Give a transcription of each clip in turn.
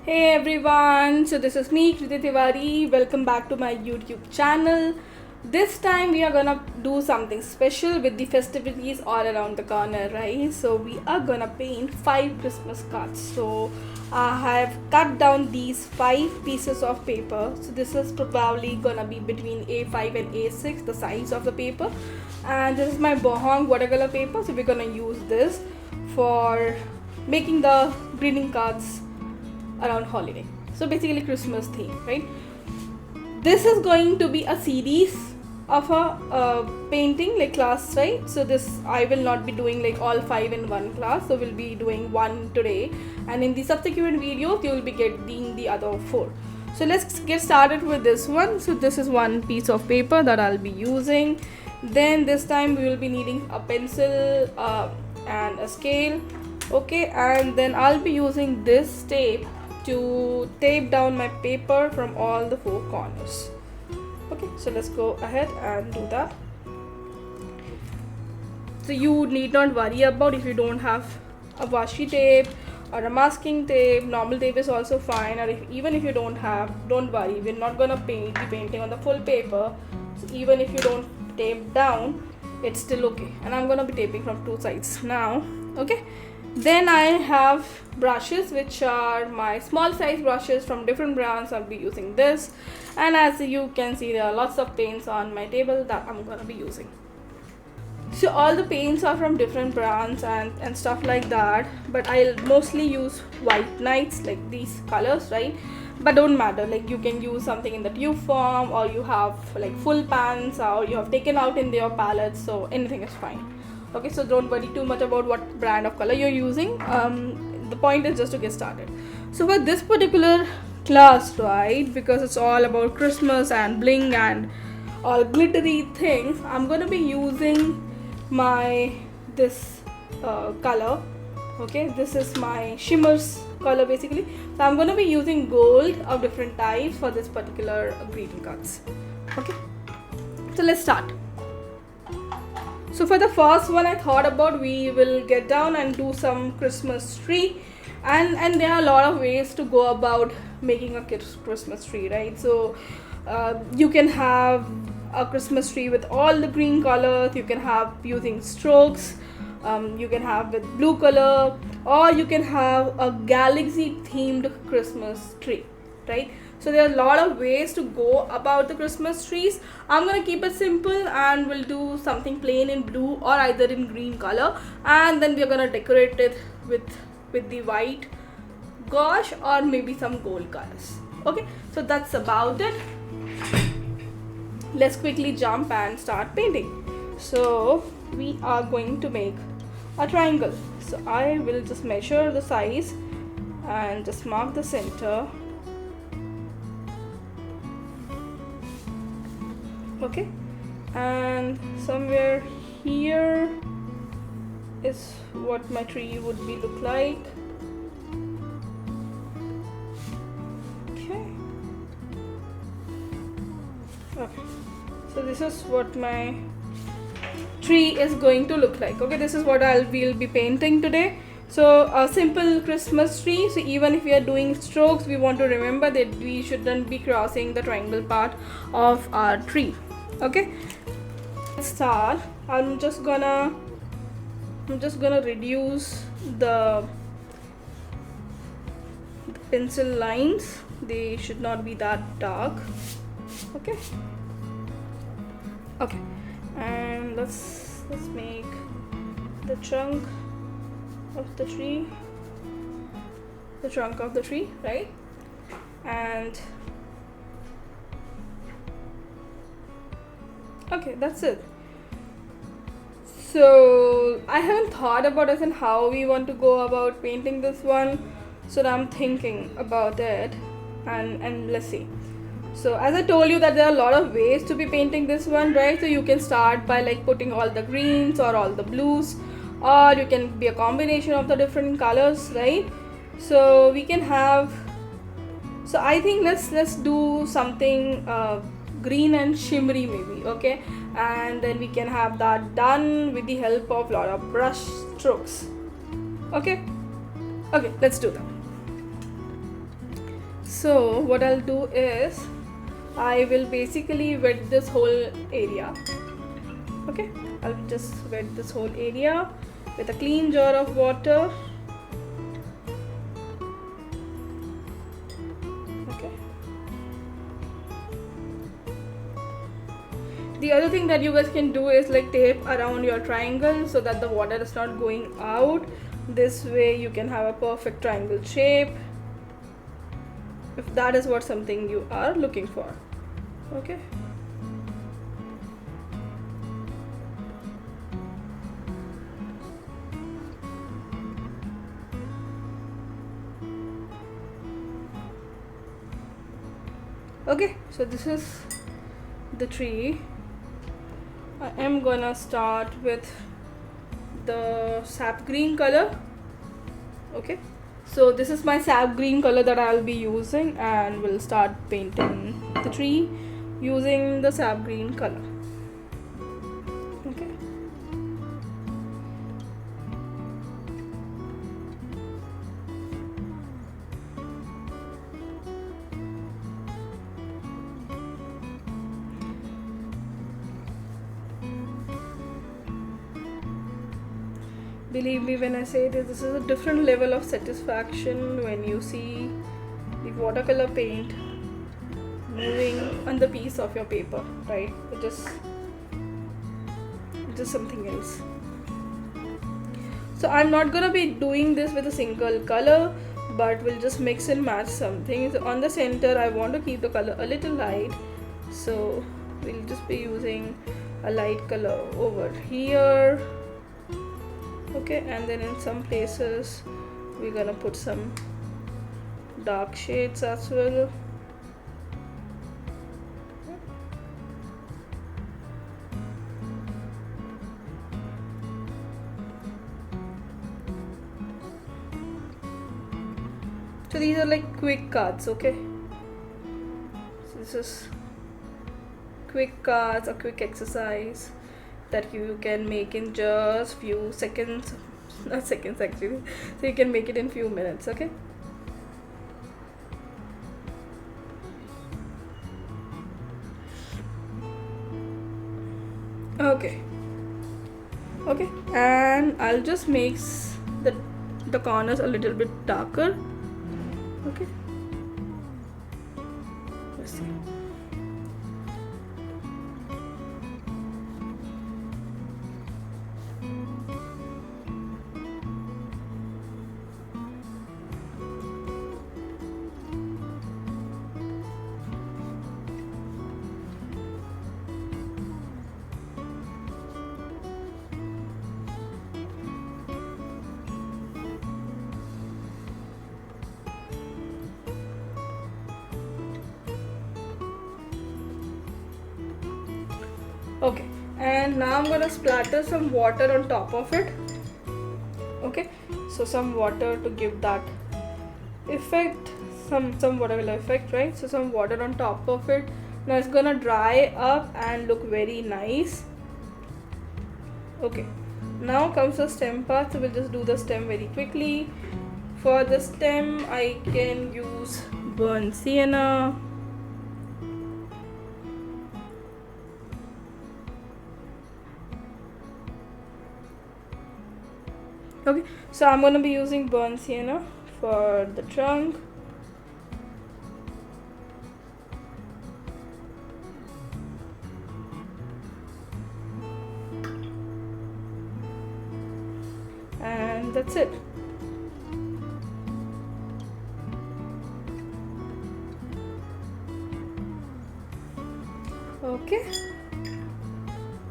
Hey everyone, so this is me Kriti Tiwari. Welcome back to my YouTube channel. This time we are gonna do something special with the festivities all around the corner, right? So we are gonna paint 5 Christmas cards. So I have cut down these 5 pieces of paper. So this is probably gonna be between A5 and A6, the size of the paper. And this is my Bohong watercolor paper. So we're gonna use this for making the greeting cards around holiday, so basically Christmas theme, right? This is going to be a series of a painting like class, right? So this I will not be doing like all 5 in one class, so we'll be doing one today, and in the subsequent videos you will be getting the other 4. So let's get started with this one. So this is one piece of paper that I'll be using. Then this time we will be needing a pencil and a scale, okay? And then I'll be using this tape to tape down my paper from all the 4 corners. Okay, so let's go ahead and do that. So you need not worry about if you don't have a washi tape or a masking tape. Normal tape is also fine, or even if you don't have, don't worry, we're not gonna be painting on the full paper. So even if you don't tape down, it's still okay, and I'm gonna be taping from 2 sides now. Okay, then I have brushes, which are my small size brushes from different brands. I'll be using this, and as you can see, there are lots of paints on my table that I'm gonna be using. So all the paints are from different brands and stuff like that, but I'll mostly use white nights, like these colors, right? But don't matter, like you can use something in the tube form, or you have like full pans, or you have taken out in your palette, so anything is fine. Okay, so don't worry too much about what brand of color you're using. The point is just to get started. So for this particular class, right, because it's all about Christmas and bling and all glittery things, I'm gonna be using my this color. Okay, this is my shimmers color basically. So I'm gonna be using gold of different types for this particular greeting cards. Okay, so let's start. So for the first one, I thought about we will get down and do some Christmas tree, and there are a lot of ways to go about making a Christmas tree, right? So you can have a Christmas tree with all the green colors, you can have using strokes, you can have with blue color, or you can have a galaxy themed Christmas tree, right? So there are a lot of ways to go about the Christmas trees. I'm gonna keep it simple, and we'll do something plain in blue or either in green color, and then we're gonna decorate it with the white gouache or maybe some gold colors. Okay, so that's about it. Let's quickly jump and start painting. So we are going to make a triangle. So I will just measure the size and just mark the center. Okay, and somewhere here is what my tree would be look like. Okay, so this is what my tree is going to look like. Okay, this is what we'll be painting today. So a simple Christmas tree. So even if we are doing strokes, we want to remember that we shouldn't be crossing the triangle part of our tree. Okay, let's start. I'm just gonna reduce the pencil lines. They should not be that dark. Okay, and let's make the trunk of the tree, right? And okay, that's it. So I haven't thought about as in how we want to go about painting this one, so I'm thinking about it, and let's see. So as I told you that there are a lot of ways to be painting this one, right? So you can start by like putting all the greens or all the blues, or you can be a combination of the different colors, right? So we can have, so I think let's do something green and shimmery maybe, okay? And then we can have that done with the help of lot of brush strokes. Okay, let's do that. So what I'll do is I will basically wet this whole area. Okay, I'll just wet this whole area with a clean jar of water. Okay. The other thing that you guys can do is like tape around your triangle so that the water is not going out. This way you can have a perfect triangle shape, if that is what something you are looking for. Okay. Okay, so this is the tree. I am gonna start with the sap green color. Okay, so this is my sap green color that I'll be using, and we'll start painting the tree using the sap green color. Okay. Believe me when I say this is a different level of satisfaction when you see the watercolor paint moving on the piece of your paper, right? It's just something else. So I'm not gonna be doing this with a single color, but we'll just mix and match something. So on the center I want to keep the color a little light, so we'll just be using a light color over here. Okay, and then in some places we're gonna put some dark shades as well. So these are like quick cards, okay? So this is quick cards, a quick exercise that you can make in just few seconds, not seconds actually, so you can make it in few minutes. Okay. Okay, and I'll just make the corners a little bit darker. Okay, let's see. Okay, and now I'm gonna splatter some water on top of it. Okay, so some water to give that effect, some watercolor effect, right? So some water on top of it. Now it's gonna dry up and look very nice. Okay, now comes the stem part, so we'll just do the stem very quickly. For the stem I can use burnt sienna. Okay, so I'm going to be using burnt sienna for the trunk. And that's it. Okay,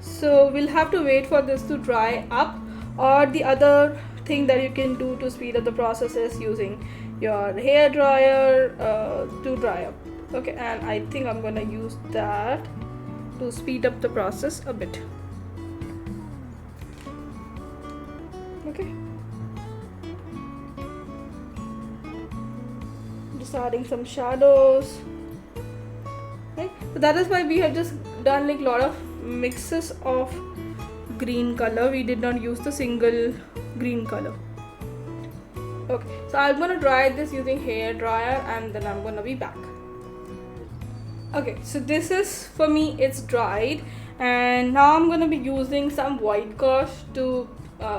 so we'll have to wait for this to dry up, or the other thing that you can do to speed up the process is using your hair dryer to dry up. Okay, and I think I'm gonna use that to speed up the process a bit. Okay, just adding some shadows. Right, so that is why we have just done like a lot of mixes of green color. We did not use the single green color. Okay, so I'm gonna dry this using hair dryer, and then I'm gonna be back. Okay, so this is, for me, it's dried, and now I'm gonna be using some white gouache to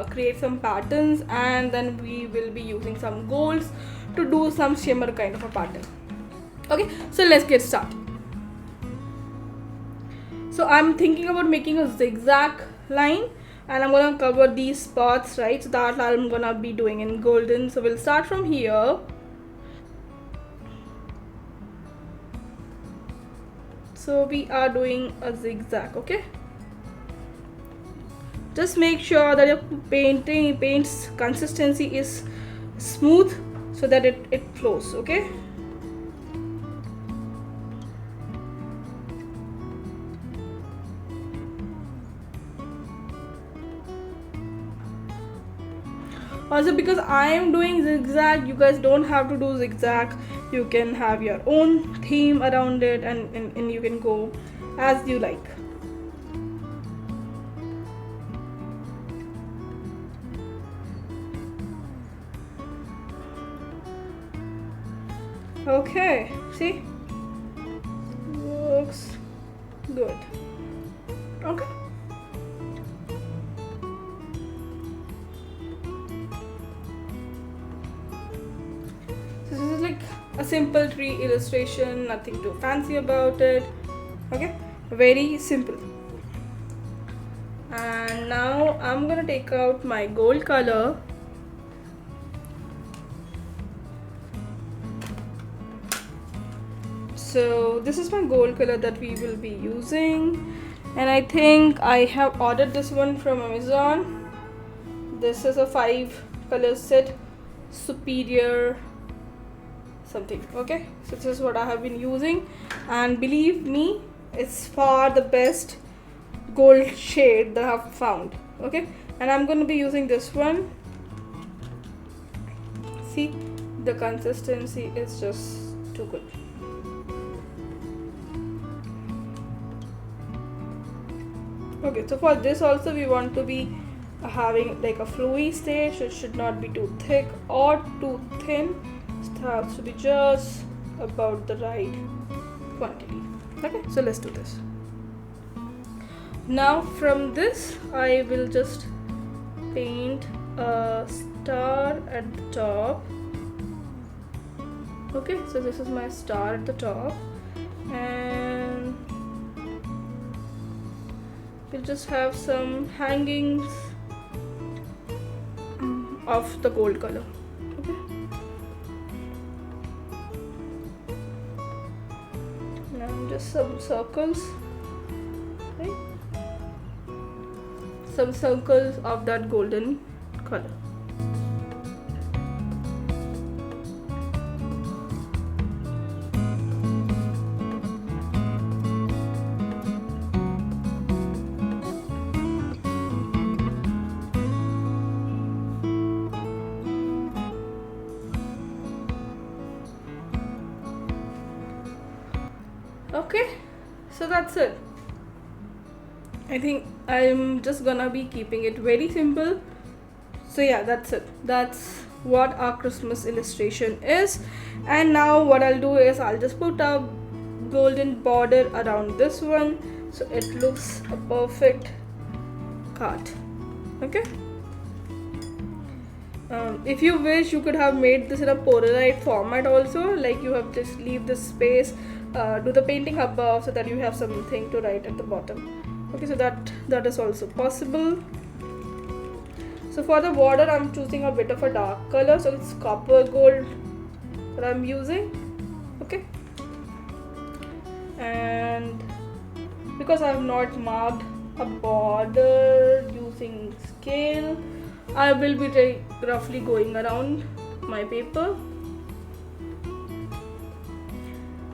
create some patterns, and then we will be using some golds to do some shimmer kind of a pattern. Okay, so let's get started. So I'm thinking about making a zigzag line, and I'm gonna cover these spots, right? So that I'm gonna be doing in golden. So we'll start from here. So we are doing a zigzag, okay? Just make sure that your paint's consistency is smooth so that it flows, okay? Also, because I am doing zigzag, you guys don't have to do zigzag. You can have your own theme around it, and you can go as you like. Okay, see? Looks good. Okay. So this is like a simple tree illustration, nothing too fancy about it. Okay, very simple. And now I'm gonna take out my gold color. So this is my gold color that we will be using, and I think I have ordered this one from Amazon. This is a 5 color set, superior something. Okay, so this is what I have been using, and believe me, it's far the best gold shade that I have found. Okay, and I'm going to be using this one. See, the consistency is just too good. Okay, so for this also we want to be having like a flowy state, so it should not be too thick or too thin. It has to be just about the right quantity. Okay, so let's do this. Now from this I will just paint a star at the top. Okay, so this is my star at the top, and we'll just have some hangings of the gold color. Okay, now just some circles, right? Some circles of that golden color. Okay, so that's it. I think I'm just gonna be keeping it very simple. So yeah, that's it. That's what our Christmas illustration is. And now what I'll do is I'll just put a golden border around this one, so it looks a perfect card. Okay. If you wish, you could have made this in a Polaroid format also, like you have just leave this space, do the painting above so that you have something to write at the bottom. Okay, so that is also possible. So for the border, I'm choosing a bit of a dark color, so it's copper gold that I'm using. Okay, and because I have not marked a border using scale, I will be roughly going around my paper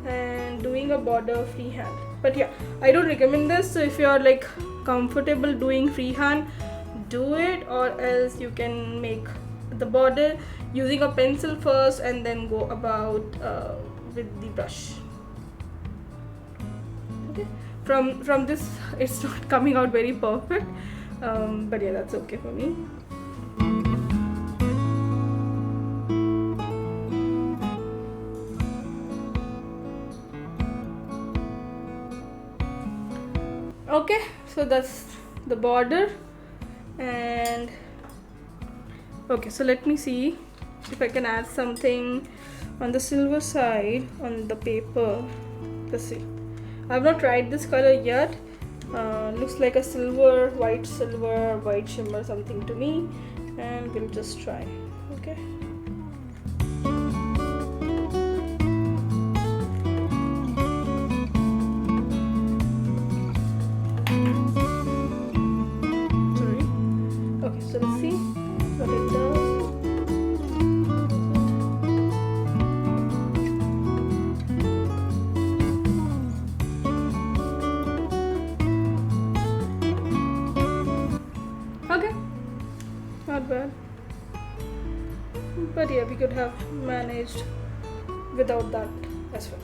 and doing a border freehand. But yeah, I don't recommend this. So if you are like comfortable doing freehand, do it, or else you can make the border using a pencil first and then go about with the brush. Okay, from this it's not coming out very perfect, but yeah, that's okay for me. Okay, so that's the border. And okay, so let me see if I can add something on the silver side on the paper. Let's see. I've not tried this color yet. Looks like a silver white shimmer something to me, and we'll just try. Okay. Sorry. Okay, so let's see what it does. Okay, not bad, but yeah, we could have managed without that as well.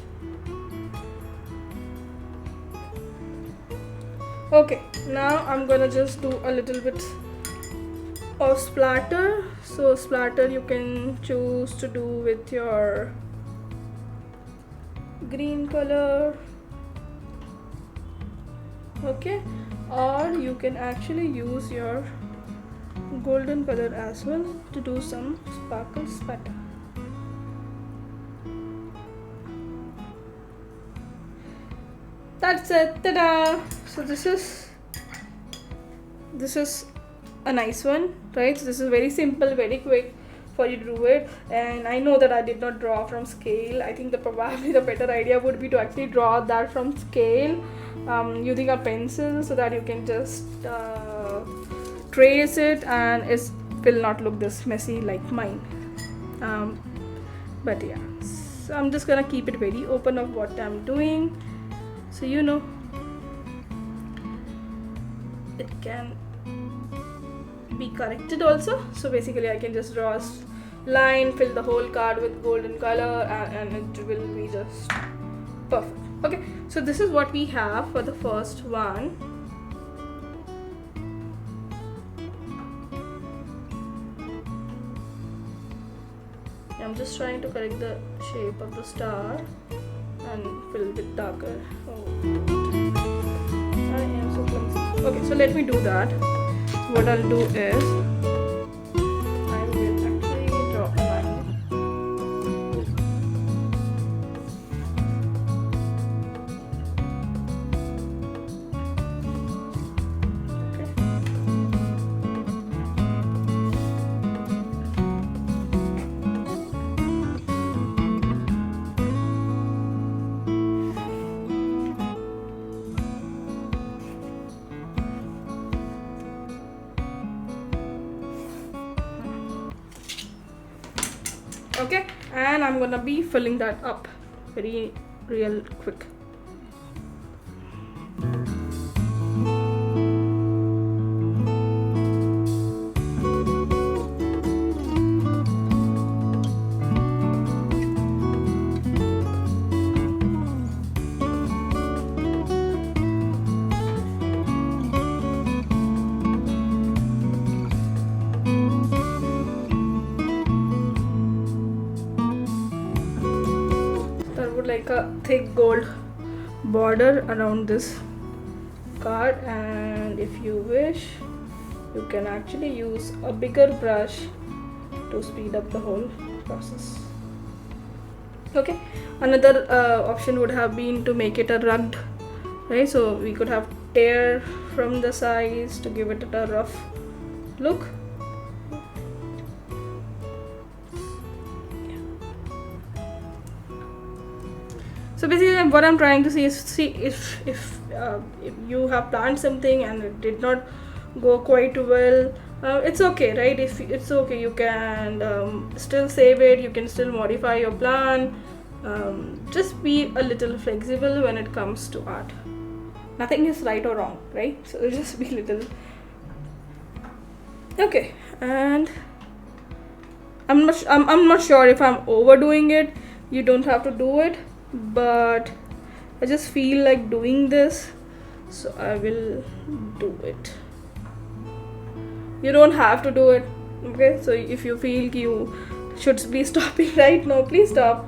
Okay, now I'm gonna just do a little bit of splatter. So splatter you can choose to do with your green color, okay, or you can actually use your golden color as well to do some sparkle spatter. That's it. Ta-da! So this is a nice one, right? So this is very simple, very quick for you to do it. And I know that I did not draw from scale. I think probably the better idea would be to actually draw that from scale using a pencil, so that you can just trace it and it will not look this messy like mine. But yeah, so I'm just gonna keep it very open of what I'm doing, so you know it can be corrected also. So basically I can just draw a line, fill the whole card with golden color, and it will be just perfect. Okay, so this is what we have for the first one. I'm just trying to correct the shape of the star and fill it with darker. Oh, I am so clumsy. Okay, so let me do that. What I'll do is I will actually draw a line. Okay, and I'm gonna be filling that up very real quick. Like a thick gold border around this card, and if you wish you can actually use a bigger brush to speed up the whole process. Okay, another option would have been to make it a rugged, right? So we could have tear from the sides to give it a rough look. So basically what I'm trying to see is, if you have planned something and it did not go quite well, it's okay, right? If it's okay, you can still save it, you can still modify your plan. Just be a little flexible when it comes to art. Nothing is right or wrong, right? So just be little. Okay, and I'm not sure if I'm overdoing it. You don't have to do it, but I just feel like doing this, so I will do it. You don't have to do it, okay? So if you feel you should be stopping right now, please stop.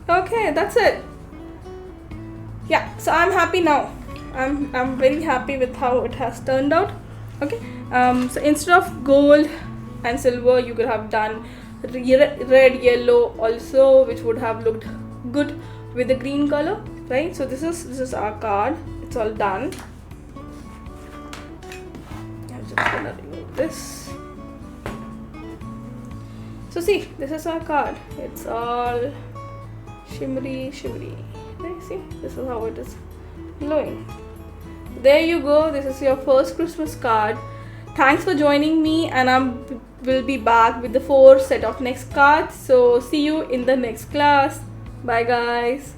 Okay, that's it. Yeah, so I'm happy now. I'm very happy with how it has turned out. Okay, so instead of gold and silver, you could have done red, yellow also, which would have looked good with the green color, right? So this is our card. It's all done. I'm just gonna remove this. So see, this is our card. It's all shimmery. Right, see, this is how it is glowing. There you go. This is your first Christmas card. Thanks for joining me, and will be back with the 4 set of next cards. So see you in the next class. Bye guys.